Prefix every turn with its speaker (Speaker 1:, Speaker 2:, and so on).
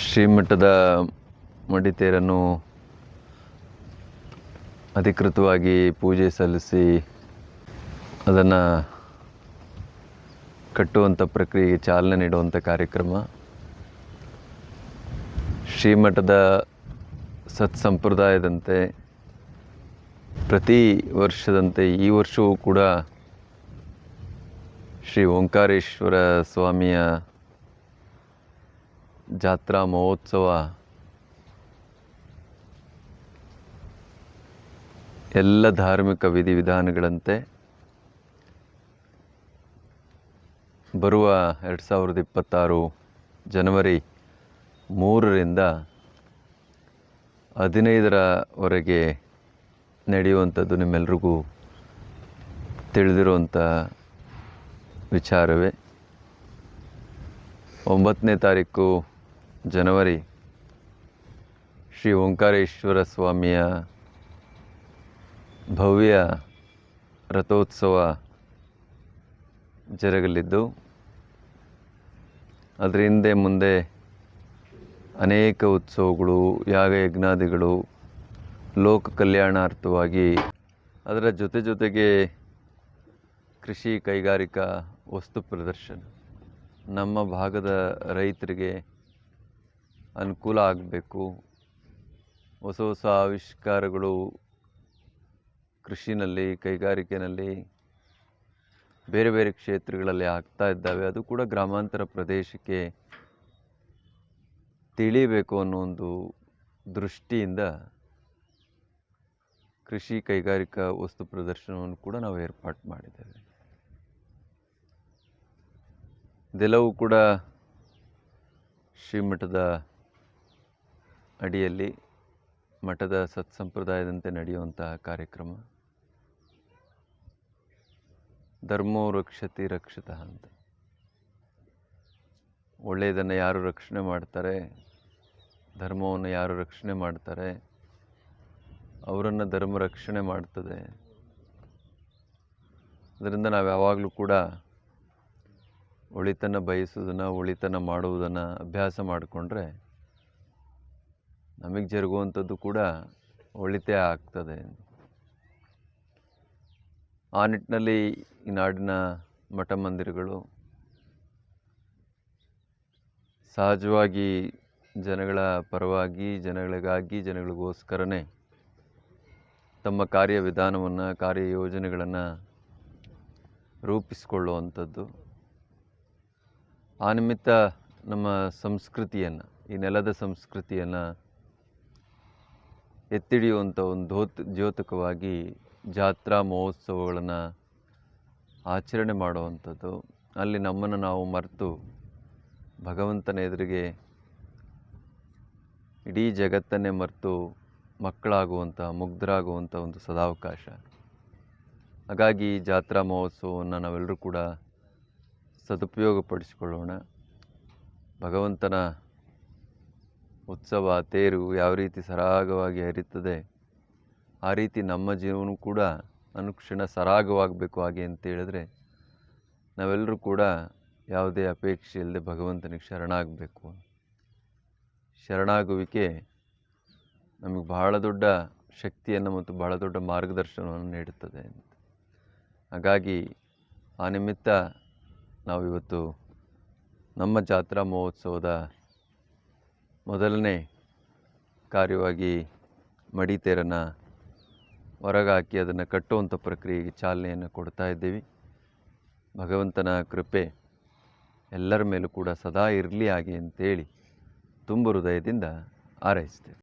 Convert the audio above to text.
Speaker 1: ಶ್ರೀಮಠದ ಮಡಿತೇರನ್ನು ಅಧಿಕೃತವಾಗಿ ಪೂಜೆ ಸಲ್ಲಿಸಿ ಅದನ್ನು ಕಟ್ಟುವಂಥ ಪ್ರಕ್ರಿಯೆಗೆ ಚಾಲನೆ ನೀಡುವಂಥ ಕಾರ್ಯಕ್ರಮ. ಶ್ರೀಮಠದ ಸತ್ಸಂಪ್ರದಾಯದಂತೆ ಪ್ರತಿ ವರ್ಷದಂತೆ ಈ ವರ್ಷವೂ ಕೂಡ ಶ್ರೀ ಓಂಕಾರೇಶ್ವರ ಸ್ವಾಮಿಯ ಜಾತ್ರಾ ಮಹೋತ್ಸವ ಎಲ್ಲ ಧಾರ್ಮಿಕ ವಿಧಿವಿಧಾನಗಳಂತೆ ಬರುವ 2026 ಜನವರಿ 3ರಿಂದ 15ರವರೆಗೆ ನಡೆಯುವಂಥದ್ದು ನಿಮ್ಮೆಲ್ರಿಗೂ ತಿಳಿದಿರುವಂಥ ವಿಚಾರವೇ. 9ನೇ ತಾರೀಕು ಜನವರಿ ಶ್ರೀ ಓಂಕಾರೇಶ್ವರ ಸ್ವಾಮಿಯ ಭವ್ಯ ರಥೋತ್ಸವ ಜರುಗಲಿದ್ದು, ಅದರ ಹಿಂದೆ ಮುಂದೆ ಅನೇಕ ಉತ್ಸವಗಳು, ಯಾಗಯಜ್ಞಾದಿಗಳು, ಲೋಕ ಕಲ್ಯಾಣಾರ್ಥವಾಗಿ, ಅದರ ಜೊತೆಗೆ ಕೃಷಿ ಕೈಗಾರಿಕಾ ವಸ್ತು ಪ್ರದರ್ಶನ, ನಮ್ಮ ಭಾಗದ ರೈತರಿಗೆ ಅನುಕೂಲ ಆಗಬೇಕು, ಹೊಸ ಆವಿಷ್ಕಾರಗಳು ಕೃಷಿನಲ್ಲಿ, ಕೈಗಾರಿಕೆಯಲ್ಲಿ, ಬೇರೆ ಬೇರೆ ಕ್ಷೇತ್ರಗಳಲ್ಲಿ ಆಗ್ತಾ ಇದ್ದಾವೆ. ಅದು ಕೂಡ ಗ್ರಾಮಾಂತರ ಪ್ರದೇಶಕ್ಕೆ ತಿಳಿಬೇಕು ಅನ್ನೋ ಒಂದು ದೃಷ್ಟಿಯಿಂದ ಕೃಷಿ ಕೈಗಾರಿಕಾ ವಸ್ತು ಪ್ರದರ್ಶನವನ್ನು ಕೂಡ ನಾವು ಏರ್ಪಾಡು ಮಾಡಿದ್ದೇವೆ. ಇದೆಲ್ಲವೂ ಕೂಡ ಶ್ರೀಮಠದ ಅಡಿಯಲ್ಲಿ ಮಠದ ಸತ್ಸಂಪ್ರದಾಯದಂತೆ ನಡೆಯುವಂತಹ ಕಾರ್ಯಕ್ರಮ. ಧರ್ಮೋ ರಕ್ಷತಿ ರಕ್ಷಿತಃ ಅಂತ. ಒಳ್ಳೆಯದನ್ನು ಯಾರು ರಕ್ಷಣೆ ಮಾಡ್ತಾರೆ, ಧರ್ಮವನ್ನು ಯಾರು ರಕ್ಷಣೆ ಮಾಡ್ತಾರೆ, ಅವರನ್ನು ಧರ್ಮ ರಕ್ಷಣೆ ಮಾಡ್ತದೆ. ಅದರಿಂದ ನಾವು ಯಾವಾಗಲೂ ಕೂಡ ಒಳಿತನ್ನು ಬಯಸುವುದನ್ನು, ಒಳಿತನ್ನು ಮಾಡುವುದನ್ನು ಅಭ್ಯಾಸ ಮಾಡಿಕೊಂಡ್ರೆ ನಮಗೆ ಜರುಗುವಂಥದ್ದು ಕೂಡ ಒಳಿತೇ ಆಗ್ತದೆ. ಆ ನಿಟ್ಟಿನಲ್ಲಿ ಈ ನಾಡಿನ ಮಠ ಮಂದಿರಗಳು ಸಹಜವಾಗಿ ಜನಗಳ ಪರವಾಗಿ, ಜನಗಳಿಗಾಗಿ, ಜನಗಳಿಗೋಸ್ಕರನೇ ತಮ್ಮ ಕಾರ್ಯವಿಧಾನವನ್ನು, ಕಾರ್ಯಯೋಜನೆಗಳನ್ನು ರೂಪಿಸಿಕೊಳ್ಳುವಂಥದ್ದು. ಆ ನಿಮಿತ್ತ ನಮ್ಮ ಸಂಸ್ಕೃತಿಯನ್ನು, ಈ ನೆಲದ ಸಂಸ್ಕೃತಿಯನ್ನು ಎತ್ತಿಡಿಯುವಂಥ ಒಂದು ದ್ಯೋತಕವಾಗಿ ಜಾತ್ರಾ ಮಹೋತ್ಸವಗಳನ್ನು ಆಚರಣೆ ಮಾಡುವಂಥದ್ದು. ಅಲ್ಲಿ ನಮ್ಮನ್ನು ನಾವು ಮರೆತು ಭಗವಂತನ ಎದುರಿಗೆ ಇಡೀ ಜಗತ್ತನ್ನೇ ಮರೆತು ಮಕ್ಕಳಾಗುವಂಥ, ಮುಗ್ಧರಾಗುವಂಥ ಒಂದು ಸದಾವಕಾಶ. ಹಾಗಾಗಿ ಜಾತ್ರಾ ಮಹೋತ್ಸವವನ್ನು ನಾವೆಲ್ಲರೂ ಕೂಡ ಸದುಪಯೋಗಪಡಿಸಿಕೊಳ್ಳೋಣ. ಭಗವಂತನ ಉತ್ಸವ, ತೇರು ಯಾವ ರೀತಿ ಸರಾಗವಾಗಿ ಹರಿತದೆ, ಆ ರೀತಿ ನಮ್ಮ ಜೀವನ ಕೂಡ ಅನುಕ್ಷಣ ಸರಾಗವಾಗಬೇಕು. ಹಾಗೆ ಅಂತೇಳಿದ್ರೆ ನಾವೆಲ್ಲರೂ ಕೂಡ ಯಾವುದೇ ಅಪೇಕ್ಷೆ ಇಲ್ಲದೆ ಭಗವಂತನಿಗೆ ಶರಣಾಗಬೇಕು. ಶರಣಾಗುವಿಕೆ ನಮಗೆ ಬಹಳ ದೊಡ್ಡ ಶಕ್ತಿಯನ್ನು ಮತ್ತು ಬಹಳ ದೊಡ್ಡ ಮಾರ್ಗದರ್ಶನವನ್ನು ನೀಡುತ್ತದೆ. ಹಾಗಾಗಿ ಆ ನಿಮಿತ್ತ ನಾವಿವತ್ತು ನಮ್ಮ ಜಾತ್ರಾ ಮಹೋತ್ಸವದ ಮೊದಲನೇ ಕಾರ್ಯವಾಗಿ ಮಡಿತೇರನ್ನು ಹೊರಗೆ ಹಾಕಿ ಅದನ್ನು ಕಟ್ಟುವಂಥ ಪ್ರಕ್ರಿಯೆಗೆ ಚಾಲನೆಯನ್ನು ಕೊಡ್ತಾ ಇದ್ದೀವಿ. ಭಗವಂತನ ಕೃಪೆ ಎಲ್ಲರ ಮೇಲೂ ಕೂಡ ಸದಾ ಇರಲಿ ಹಾಗೆ ಅಂತೇಳಿ ತುಂಬ ಹೃದಯದಿಂದ ಹಾರೈಸ್ತೇವೆ.